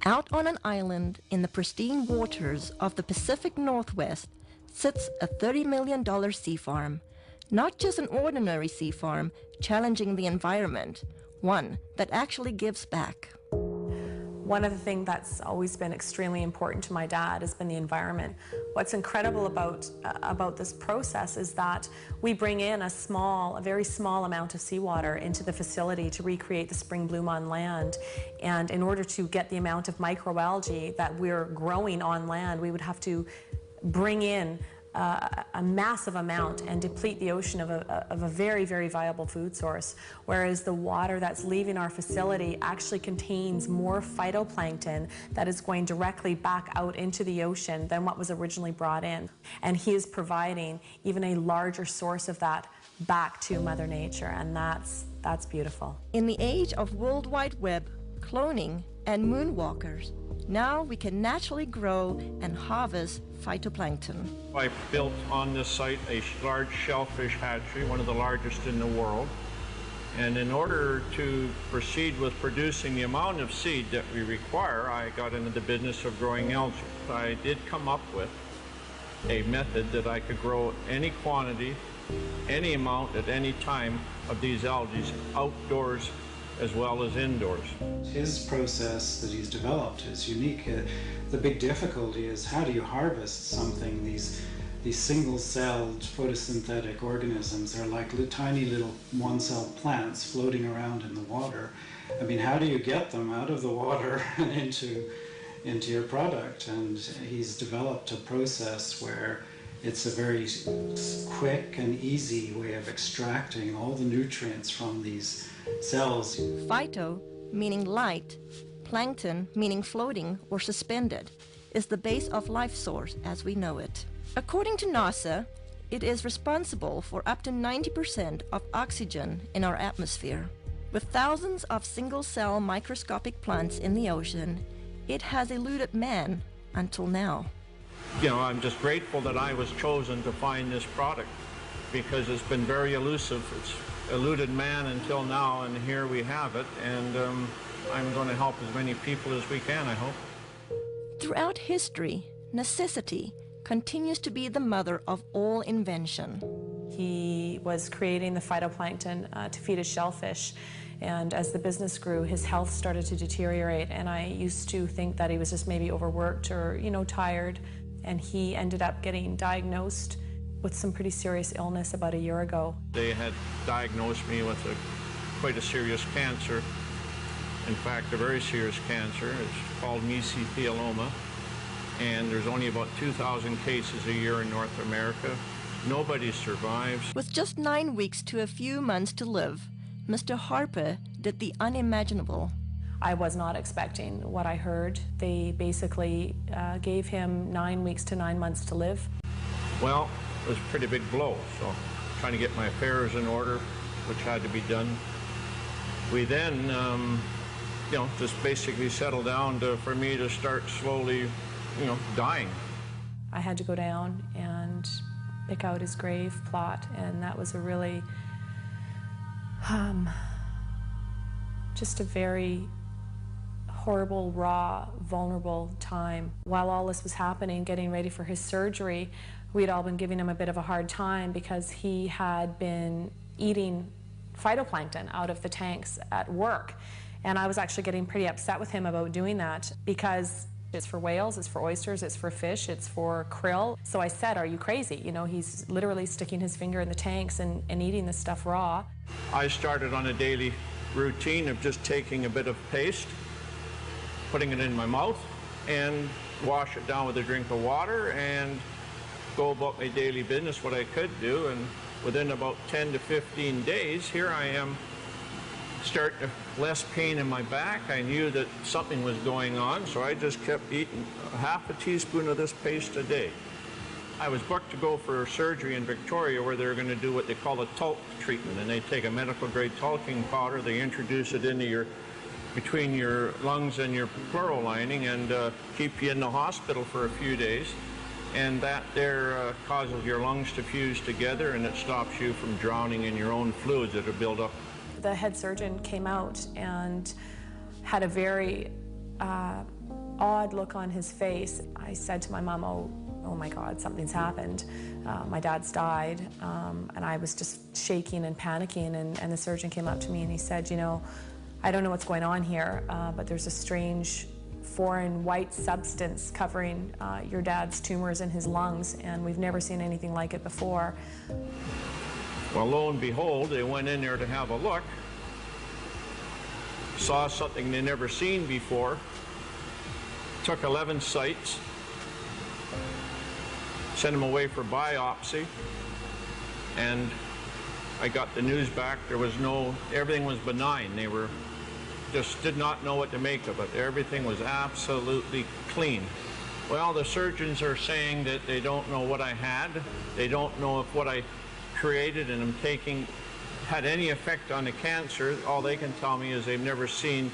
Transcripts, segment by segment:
Out on an island in the pristine waters of the Pacific Northwest sits a $30 million sea farm. Not just an ordinary sea farm challenging the environment, one that actually gives back. One of the things that's always been extremely important to my dad has been the environment. What's incredible about this process is that we bring in a very small amount of seawater into the facility to recreate the spring bloom on land. And in order to get the amount of microalgae that we're growing on land, we would have to bring in a massive amount and deplete the ocean of a very, very viable food source, whereas the water that's leaving our facility actually contains more phytoplankton that is going directly back out into the ocean than what was originally brought in. And he is providing even a larger source of that back to Mother Nature, and that's beautiful. In the age of World Wide Web, cloning, and moonwalkers, now we can naturally grow and harvest phytoplankton. I built on this site a large shellfish hatchery, one of the largest in the world. And in order to proceed with producing the amount of seed that we require, I got into the business of growing algae. I did come up with a method that I could grow any quantity, any amount at any time of these algae outdoors as well as indoors. His process that he's developed is unique. The big difficulty is how do you harvest something? These single-celled photosynthetic organisms are like tiny little one-celled plants floating around in the water. I mean, how do you get them out of the water and into your product? And he's developed a process where it's a very quick and easy way of extracting all the nutrients from these cells. Phyto, meaning light, plankton, meaning floating or suspended, is the base of life source as we know it. According to NASA, it is responsible for up to 90% of oxygen in our atmosphere. With thousands of single-cell microscopic plants in the ocean, it has eluded man until now. You know, I'm just grateful that I was chosen to find this product because it's been very elusive. It's eluded man until now, and here we have it, and I'm going to help as many people as we can, I hope. Throughout history, necessity continues to be the mother of all invention. He was creating the phytoplankton to feed his shellfish, and as the business grew, his health started to deteriorate, and I used to think that he was just maybe overworked or, tired, and he ended up getting diagnosed with some pretty serious illness about a year ago. They had diagnosed me with quite a serious cancer. In fact, a very serious cancer. It's called mesothelioma, and there's only about 2,000 cases a year in North America. Nobody survives. With just 9 weeks to a few months to live, Mr. Harper did the unimaginable. I was not expecting what I heard. They basically gave him 9 weeks to 9 months to live. Well, it was a pretty big blow, so trying to get my affairs in order, which had to be done. We then, just basically settled down for me to start slowly, dying. I had to go down and pick out his grave plot, and that was a really, just a very horrible, raw, vulnerable time. While all this was happening, getting ready for his surgery, we'd all been giving him a bit of a hard time because he had been eating phytoplankton out of the tanks at work. And I was actually getting pretty upset with him about doing that because it's for whales, it's for oysters, it's for fish, it's for krill. So I said, are you crazy? He's literally sticking his finger in the tanks and eating this stuff raw. I started on a daily routine of just taking a bit of paste, putting it in my mouth, and wash it down with a drink of water and go about my daily business, what I could do. And within about 10 to 15 days, here I am, starting less pain in my back. I knew that something was going on, so I just kept eating half a teaspoon of this paste a day. I was booked to go for surgery in Victoria where they're going to do what they call a talc treatment, and they take a medical-grade talking powder, they introduce it into between your lungs and your pleural lining and keep you in the hospital for a few days. And that there causes your lungs to fuse together, and it stops you from drowning in your own fluids that are built up. The head surgeon came out and had a very odd look on his face. I said to my mom, oh my God, something's happened. My dad's died. And I was just shaking and panicking, and the surgeon came up to me and he said, you know, I don't know what's going on here, but there's a strange foreign white substance covering your dad's tumors in his lungs, and we've never seen anything like it before. Well, lo and behold, they went in there to have a look, saw something they'd never seen before, took 11 sites, sent them away for biopsy, and I got the news back. There was everything was benign. They just did not know what to make of it. Everything was absolutely clean. Well, the surgeons are saying that they don't know what I had. They don't know if what I created and I'm taking had any effect on the cancer. All they can tell me is they've never seen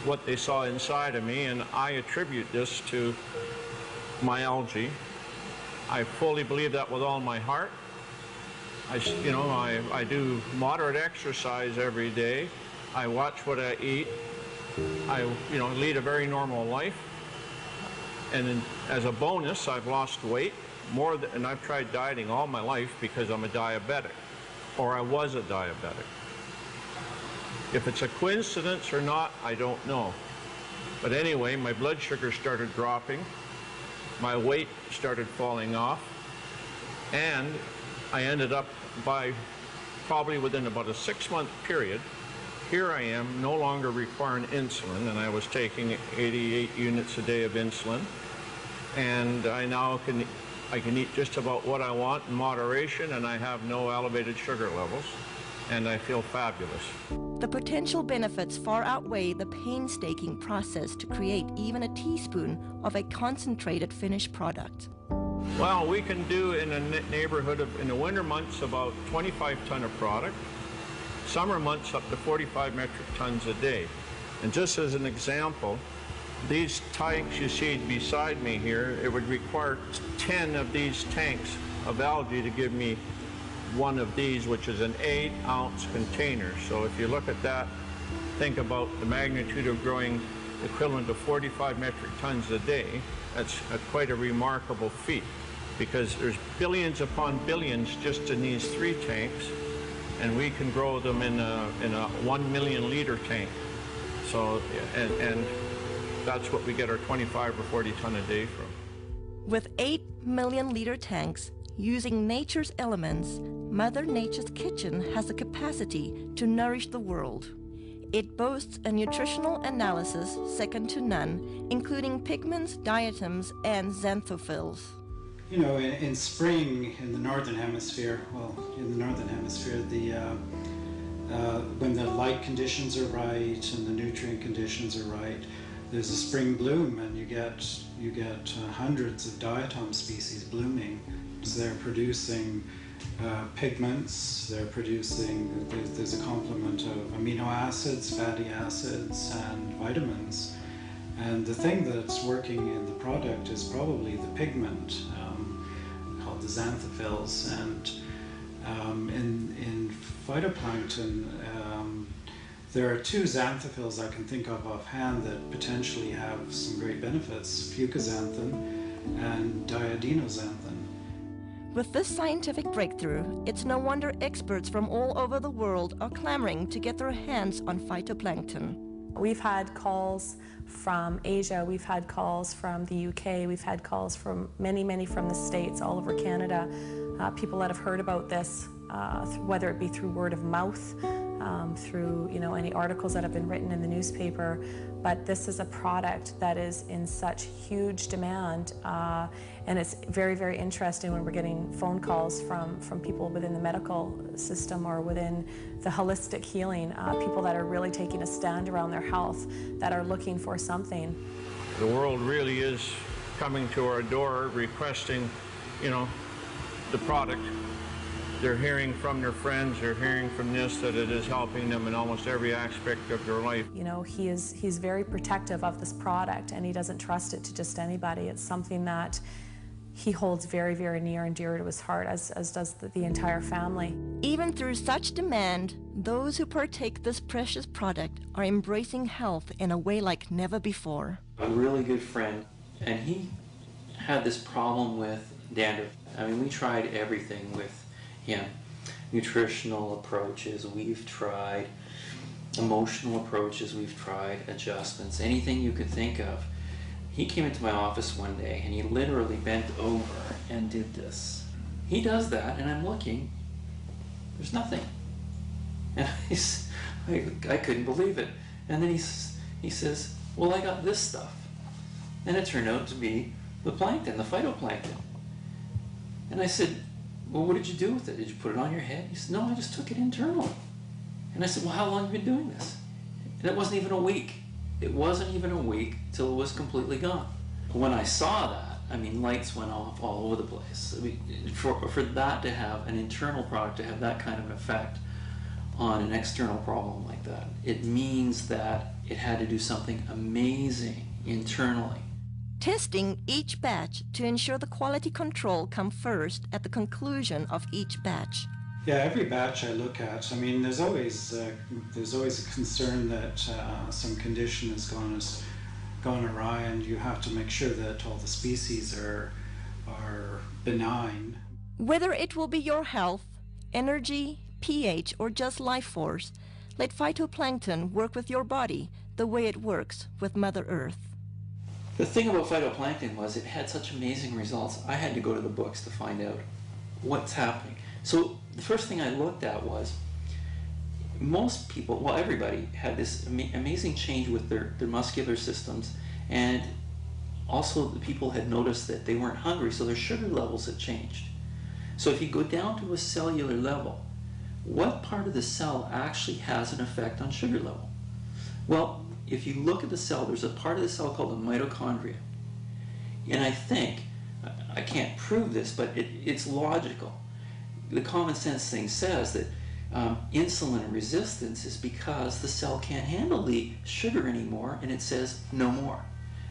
what they saw inside of me, and I attribute this to my algae. I fully believe that with all my heart. I do moderate exercise every day. I watch what I eat. I lead a very normal life. And as a bonus, I've lost weight and I've tried dieting all my life because I'm a diabetic, or I was a diabetic. If it's a coincidence or not, I don't know. But anyway, my blood sugar started dropping, my weight started falling off, and I ended up probably within about a 6-month period, here I am no longer requiring insulin, and I was taking 88 units a day of insulin, and I now can eat just about what I want in moderation, and I have no elevated sugar levels, and I feel fabulous. The potential benefits far outweigh the painstaking process to create even a teaspoon of a concentrated finished product. Well, we can do in a neighborhood of, in the winter months, about 25 ton of product. Summer months up to 45 metric tons a day. And just as an example, these tanks you see beside me here, it would require 10 of these tanks of algae to give me one of these, which is an 8-ounce container. So if you look at that, think about the magnitude of growing equivalent to 45 metric tons a day. That's quite a remarkable feat, because there's billions upon billions just in these 3 tanks, and we can grow them in a 1 million liter tank. So, and that's what we get our 25 or 40 ton a day from. With 8 million liter tanks, using nature's elements, Mother Nature's kitchen has the capacity to nourish the world. It boasts a nutritional analysis second to none, including pigments, diatoms, and xanthophylls. You know, in spring in the northern hemisphere, when the light conditions are right and the nutrient conditions are right, there's a spring bloom, and you get hundreds of diatom species blooming. So they're producing pigments, there's a complement of amino acids, fatty acids, and vitamins. And the thing that's working in the product is probably the pigment, called the xanthophylls. And in phytoplankton, there are 2 xanthophylls I can think of offhand that potentially have some great benefits: fucoxanthin and diadinoxanthin. With this scientific breakthrough, it's no wonder experts from all over the world are clamoring to get their hands on phytoplankton. We've had calls from Asia, we've had calls from the UK, we've had calls from many from the States, all over Canada. People that have heard about this, whether it be through word of mouth, through any articles that have been written in the newspaper, but this is a product that is in such huge demand, and it's very interesting when we're getting phone calls from people within the medical system or within the holistic healing, people that are really taking a stand around their health, that are looking for something. The world really is coming to our door requesting, the product. They're hearing from their friends, they're hearing from this, that it is helping them in almost every aspect of their life. He's very protective of this product, and he doesn't trust it to just anybody. It's something that he holds very near and dear to his heart, as does the entire family. Even through such demand, those who partake this precious product are embracing health in a way like never before. a really good friend, and he had this problem with dandruff. I mean, we tried everything with him. Nutritional approaches, we've tried. Emotional approaches, we've tried. Adjustments, anything you could think of. He came into my office one day and he literally bent over and did this. He does that and I'm looking, there's nothing. And I couldn't believe it. And then he says, well, I got this stuff. And it turned out to be the plankton, the phytoplankton. And I said, well, what did you do with it? Did you put it on your head? He said, no, I just took it internally. And I said, well, how long have you been doing this? And it wasn't even a week. It wasn't even a week till it was completely gone. When I saw that, I mean, lights went off all over the place. I mean, for that to have an internal product, to have that kind of effect on an external problem like that, it means that it had to do something amazing internally. Testing each batch to ensure the quality control come first at the conclusion of each batch. Yeah, every batch I look at, I mean, there's always a concern that some condition has gone awry, and you have to make sure that all the species are benign. Whether it will be your health, energy, pH, or just life force, let phytoplankton work with your body the way it works with Mother Earth. The thing about phytoplankton was it had such amazing results. I had to go to the books to find out what's happening. So the first thing I looked at was most people, well, everybody had this amazing change with their muscular systems, and also the people had noticed that they weren't hungry, so their sugar levels had changed. So if you go down to a cellular level, what part of the cell actually has an effect on sugar level? Well, if you look at the cell, there's a part of the cell called the mitochondria. And I think, I can't prove this, but it's logical. The common sense thing says that insulin resistance is because the cell can't handle the sugar anymore, and it says no more.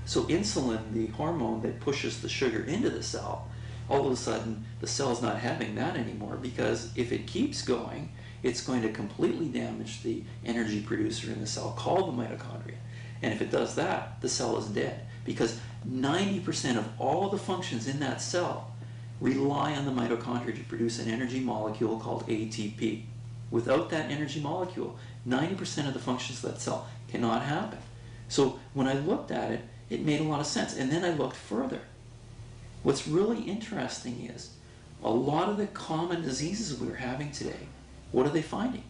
So insulin, the hormone that pushes the sugar into the cell, all of a sudden the cell's not having that anymore, because if it keeps going, it's going to completely damage the energy producer in the cell called the mitochondria. And if it does that, the cell is dead, because 90% of all the functions in that cell rely on the mitochondria to produce an energy molecule called ATP. Without that energy molecule, 90% of the functions of that cell cannot happen. So when I looked at it, it made a lot of sense. And then I looked further. What's really interesting is a lot of the common diseases we're having today, what are they finding?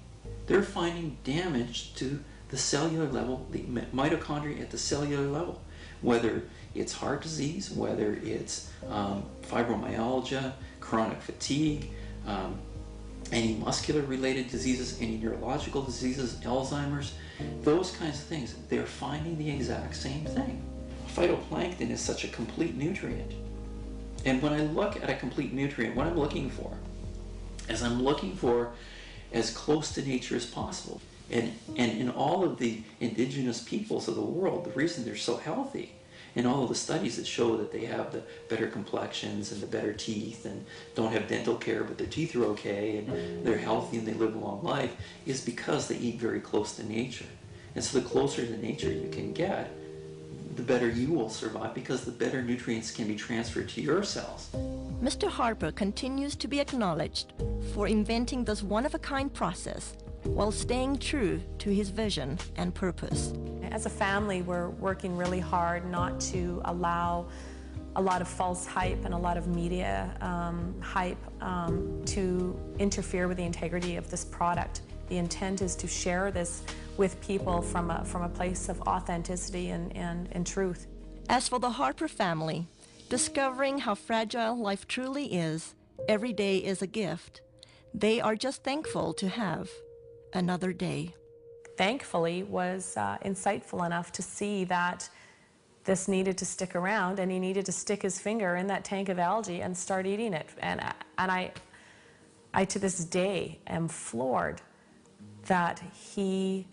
They're finding damage to the cellular level, the mitochondria at the cellular level. Whether it's heart disease, whether it's fibromyalgia, chronic fatigue, any muscular related diseases, any neurological diseases, Alzheimer's, those kinds of things, they're finding the exact same thing. Phytoplankton is such a complete nutrient. And when I look at a complete nutrient, what I'm looking for is I'm looking for as close to nature as possible. And in all of the indigenous peoples of the world, the reason they're so healthy, and all of the studies that show that they have the better complexions and the better teeth and don't have dental care but their teeth are okay and they're healthy and they live a long life, is because they eat very close to nature. And so the closer to nature you can get, the better you will survive, because the better nutrients can be transferred to your cells. Mr. Harper continues to be acknowledged for inventing this one-of-a-kind process while staying true to his vision and purpose. As a family, we're working really hard not to allow a lot of false hype and a lot of media hype to interfere with the integrity of this product. The intent is to share this with people from a place of authenticity and truth. As for the Harper family, discovering how fragile life truly is, every day is a gift. They are just thankful to have another day. Thankfully was insightful enough to see that this needed to stick around, and he needed to stick his finger in that tank of algae and start eating it. And I to this day am floored that he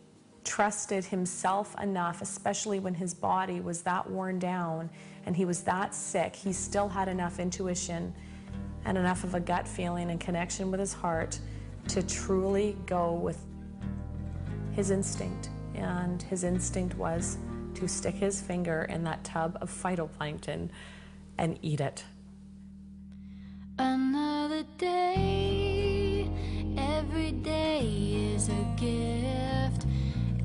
trusted himself enough, especially when his body was that worn down and he was that sick. He still had enough intuition and enough of a gut feeling and connection with his heart to truly go with his instinct. And his instinct was to stick his finger in that tub of phytoplankton and eat it. Another day, every day is a gift.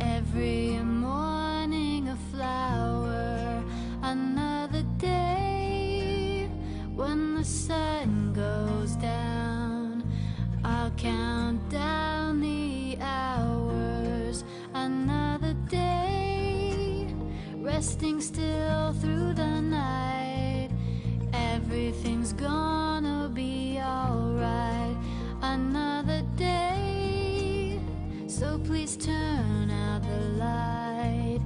Every morning a flower. Another day, when the sun goes down, I'll count down the hours. Another day, resting still through the night. Everything's gonna be alright. Another day, so please turn out the light.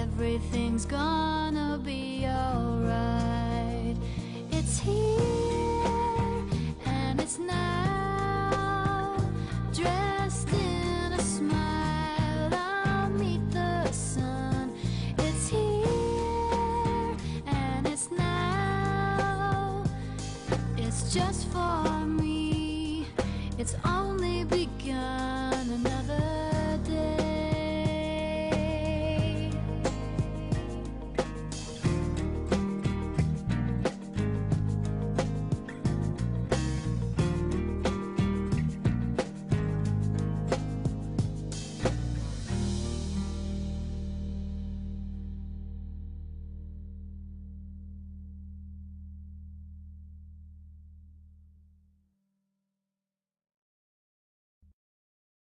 Everything's gonna be alright. It's here and it's now, dressed in a smile. I'll meet the sun. It's here and it's now. It's just for